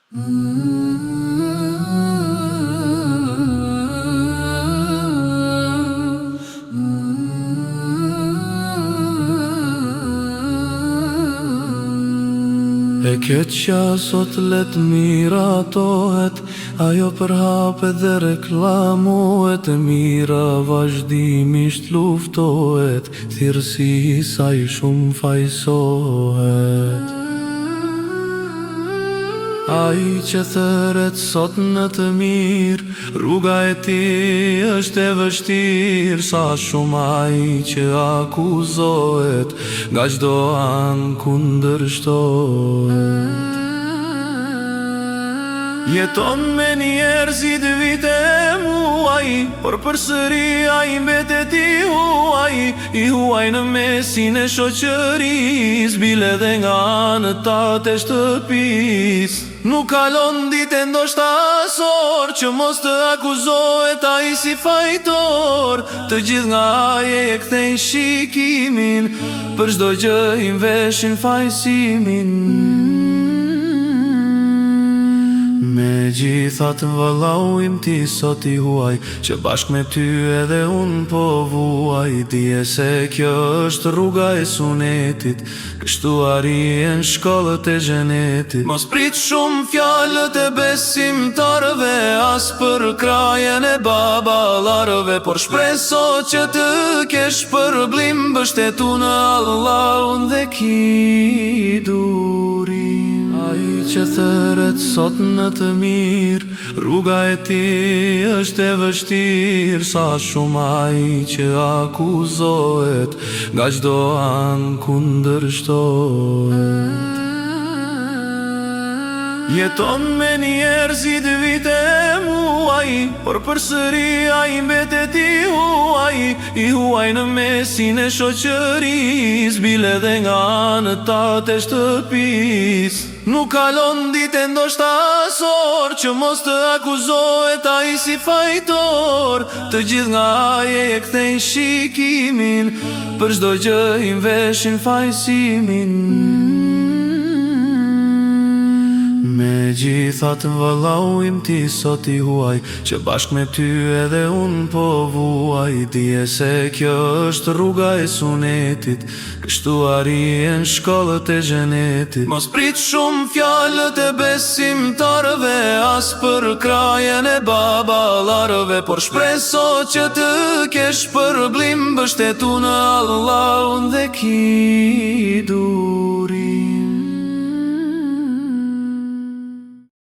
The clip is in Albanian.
E këtë qa sot let miratohet, ajo përhapet dhe reklamohet, e mira vazhdimisht luftohet, thirrsi i saj shumë fajsohet. Ai që thëret sot në të mirë, rruga e tij është e vështirë, sa shumë ai që akuzohet, nga çdo anë kundërshtohet. Jeton me njerëzit vite e muaj, por përsëri ai mbetet i huaj në mesin e shoqërisë, bile dhe nga anëtat e shtëpis. Nuk kalon ditë ndoshta asor që mos të akuzohet ai si fajtor. Të gjithë nga ai e kthejnë shikimin, për çdo gjë i veshin fajsimin. Megjithatë vëllau im ti sot i huaj, që bashk me ty edhe unë po vuaj. Dije se kjo është rruga e sunetit, kështu arrihen shkollët e xhenetit. Mos prit shumë fjalët e besimtarëve, as për krajen e baballarëve, por shpreso që të kesh përblim, mbështetu në Allahun dhe ki durim. Ai që thëret sot në të mirë, rruga e tij është e vështirë, sa shumë ai që akuzohet, nga çdo anë kundërshtohet. Jeton me njerëzit vite e muaj, por përsëri ai mbetet i huaj në mesin e shoqërisë, bile dhe nga anëtat e shtëpis. Nuk kalon ditë ndoshta asor që mos të akuzohet ai si fajtor. Të gjithë nga ai e kthejnë shikimin, për çdo gjë i veshin fajsimin. Megjithatë vëllau im ti sot i huaj, që bashk me ty edhe unë po vuaj. Dije se kjo është rruga e sunetit, kështu arrihen shkollët e xhenetit. Mos prit shumë fjalët e besimtarëve, as për krajen e baballarëve, por shpreso që të kesh përblim, mbështetu në Allahun dhe ki durim.